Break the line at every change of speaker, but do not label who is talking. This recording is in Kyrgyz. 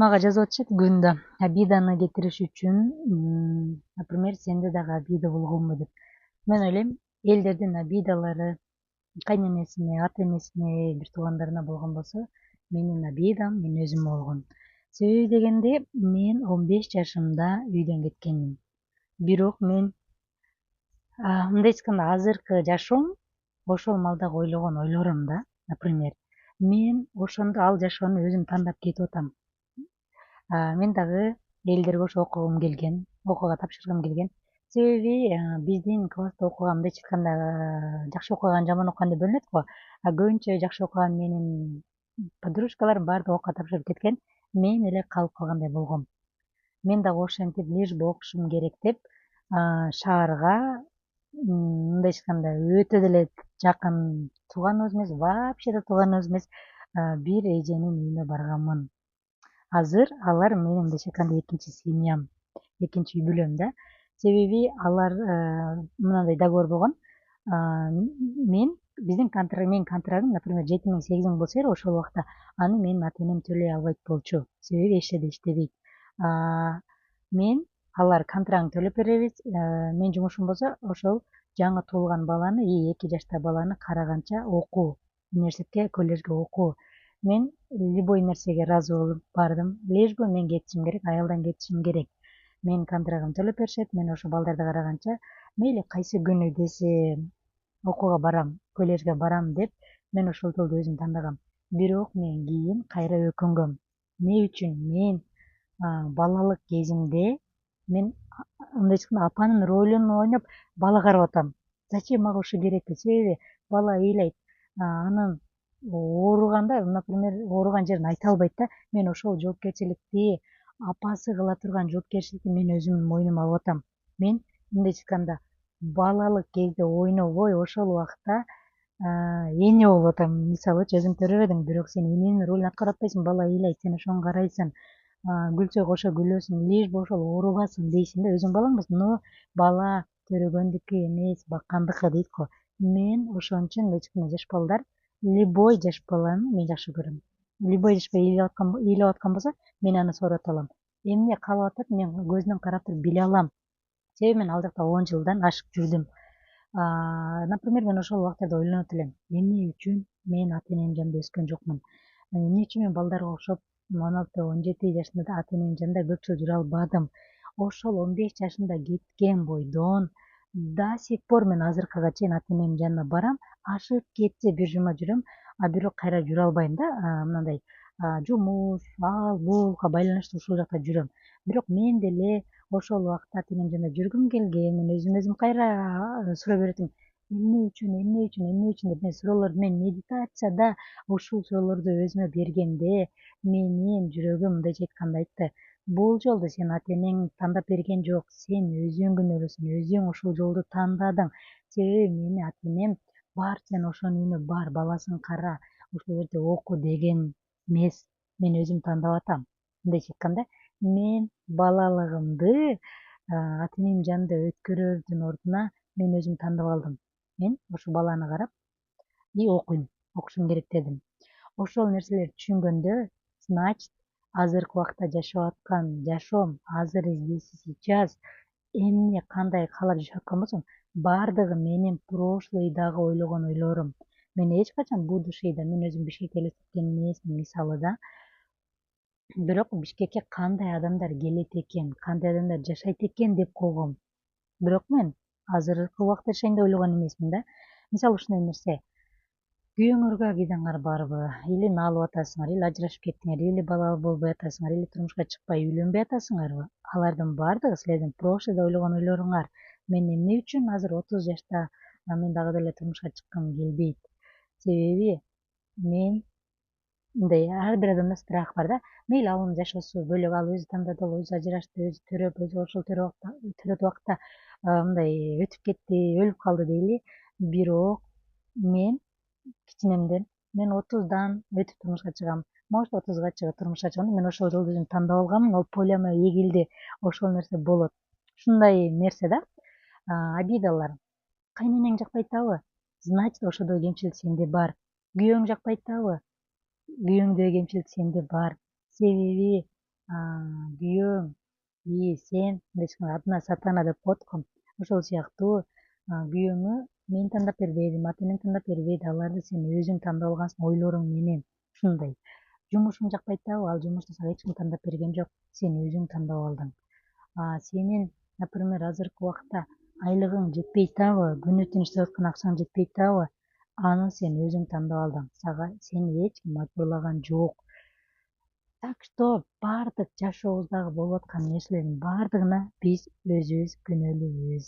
Мага жазып атышат күндө обиданы кетириш үчүн, например, сенде дагы обида болгонбу деп. Мен ойлойм, элдердин обидалары кайненесине, ата энесине, бир туугандарына болгон болсо, менин обидам мен өзүмө болгон. Себеби дегенде, мен 15 жашымда үйдөн кеткенмин. Бирок мен мындай айтканда азыркы жашоом ошол малдагы ойлогон ойлорум да, например, мен ошондо ал жашоону өзүм тандап кетип атам. Мен дагы элдерге ошо окугум келген, окууга тапшыргым келген. Себеби биздин класста окуган, мындайча айтканда, жакшы окуган, жаман окуган деп бөлүнөт го. Көбүнчө жакшы окуган менин подружкаларым баардыгы окууга тапшырып кеткен. Мен эле калып калгандай болгом. Мен дагы ошентип лишь бы окушум керек деп шаарга, мындай айтканда, өтө деле жакын тууганыбыз эмес, вообще да тууганыбыз эмес бир эженин үйүнө барганмын. Азыр алар менин мындайча айтканда экинчи семьям, экинчи үй бүлөм да. Себеби алар мындай договор болгон. Мен биздин менин контрагым, например, 7 000 8 000 болсо эгер ошол убакта аны менин ата энем төлөй албайт болчу. Себеби эч жерде иштебейт. Мен алар контрагын төлөп беребиз. Менин жумушум болсо ошол жаңы туулган баланы, 2 жашта баланы караганча окуу, университетке, колледжге окуу. Мен любой нерсеге ыраазы болуп бардым. Лишь бы мен кетишим керек, аялдан кетишим керек. Менин контрагымды төлөп беришет, мен ошо балдарды караганча мейли кайсы күнү десе окууга барам, колледжге барам деп мен ошол жолду өзүм тандагам. Бирок мен кийин кайра өкүнгөм. Эмне үчүн? Мен балалык кезимде мен мындай айтканда апанын ролун ойноп бала карап атам. Зачем мага ушул керек деп? Себеби бала ыйлайт, анын ооруганда, например, ооруган жерин айта албайт да. Мен ошол жоопкерчиликти, апасы кыла турган жоопкерчиликти мен өзүмдүн мойнума алып атам. Мен мындай айтканда балалык кезде ойнобой ошол убакта эне болуп атам. Мисалычы, өзүң төрөбөдүң, бирок сен эненин ролун аткарып атпайсың. Бала ыйлайт, сен ошону карайсың. Күлсө кошо күлөсүң, лишь бы ошол ооругасың дейсиң да, өзүң балаңбысың. Но бала төрөгөндүкү эмес, баккандыкы дейт го. Мен ошон үчүн мындай айтканда жаш балдар, любой жаш баланы мен жакшы көрөм. Любой жаш бала ыйлап аткан болсо, мен аны сурап алам. Эмне каалап атат, мен көзүнөн карап туруп биле алам. Себеби мен ал жакта 10 жылдан ашык жүрдүм. Например, мен ошол убактарда ойлонот элем, эмне үчүн мен ата энемдин жанында өскөн жокмун? Эмне үчүн мен балдарга окшоп 16-17 жашымда да ата энемдин жанында көп жыл жүрө албадым? Ошол 15 жашымда кеткен бойдон до сих пор мен азыркыга чейин ата энемдин жанына барам. Ашып кетсе бир жума жүрөм, бирок кайра жүрө албайм да. Мындай жумуш, ал буга байланыштуу ушул жакта жүрөм. Бирок мен деле ошол убакта ата энемдин жанында жүргүм келген. Мен өзүм кайра суроо берет элем. Эмне үчүн, эмне үчүн, эмне үчүн деп. Мен суроолорду, мен медитацияда ушул суроолорду өзүмө бергенде менин жүрөгүм мындайча айтканда айтты: бул жолду сен ата энең тандап берген жок, сен өзүң күнөөлүүсүң, өзүң ушул жолду тандадың. Себеби мени ата энем бар, сен ошонун үйүнө бар, баласын кара, ошол жерде оку деген эмес. Мен өзүм тандап атам. Мындайча айтканда, мен балалыгымды ата энемдин жанында өткөрөрдүн ордуна мен өзүм тандап алдым. Мен ошо баланы карап и окуйм, окушум керек дедим. Ошол нерселерди түшүнгөндө, значит, азыркы убакта жашап аткан жашоом, азыр здесь и сейчас эмне кандай каалап жашап аткан болсом, баардыгы менин прошлыйдагы ойлогон ойлорум. Мен эч качан будущийда, мен өзүм Бишкекте элестеткен эмесмин, мисалы да. Бирок Бишкекке кандай адамдар келет экен, кандай адамдар жашайт экен деп койгом. Бирок мен азыркы убакта жашайын деп ойлогон эмесмин да. Мисалы ушундай нерсе: күйөөңөргө обидаң барбы, или наалып атасыңар, или ажырашып кеттиңер, или бала болбой атасыңар, или турмушка чыкпай үйлөнбөй атасыңарбы? Алардын баардыгы силердин прошлыйда ойлогон ойлоруңар. Мен эмне үчүн азыр 30 жашта мен дагы деле турмушка чыккым келбейт? Себеби мен мындай, ар бир адамда страх бар да. Мейли ал жашоосу бөлөк, ал өзү тандады, ал өзү ажырашты, өзү төрөп, өзү ошол төрөт убакта мындай өтүп кетти, өлүп калды дейли. Бирок мен кичинемден, мен 30дан өтүп турмушка чыгам. Может, 30га чыгып турмушка чыгам. Мен ошол жолду өзүм тандап алганмын, ал пойлама эгилди, ошол нерсе болот. Ушундай нерсе да. Обидалар. Кайненең жакпайт, значит, ошодо кемчилик сенде бар. Күйөөң жакпайт, күйөөңдөгү кемчилик сенде бар. Себеби күйөөң, сен мындай атына сатана деп коет го. Ошол сыяктуу күйөөңү мен тандап бербедим, ата энең тандап бербейт, аларды сен өзүң тандап алгансың ойлоруң менен. Ушундай. Жумушуң жакпайт атабы? Ал жумушту сага эч ким тандап берген жок. Сен өзүң тандап алдың. Сенин, например, азыркы убакта айлыгың жетпей атабы? Күнү түнү иштеп аткан акчаң жетпей атабы? Аны сен өзүң тандап алдың. Сени эч ким мажбурлаган жок. Так что баардык жашообуздагы болуп аткан нерселердин баардыгына биз өзүбүз күнөөлүүбүз.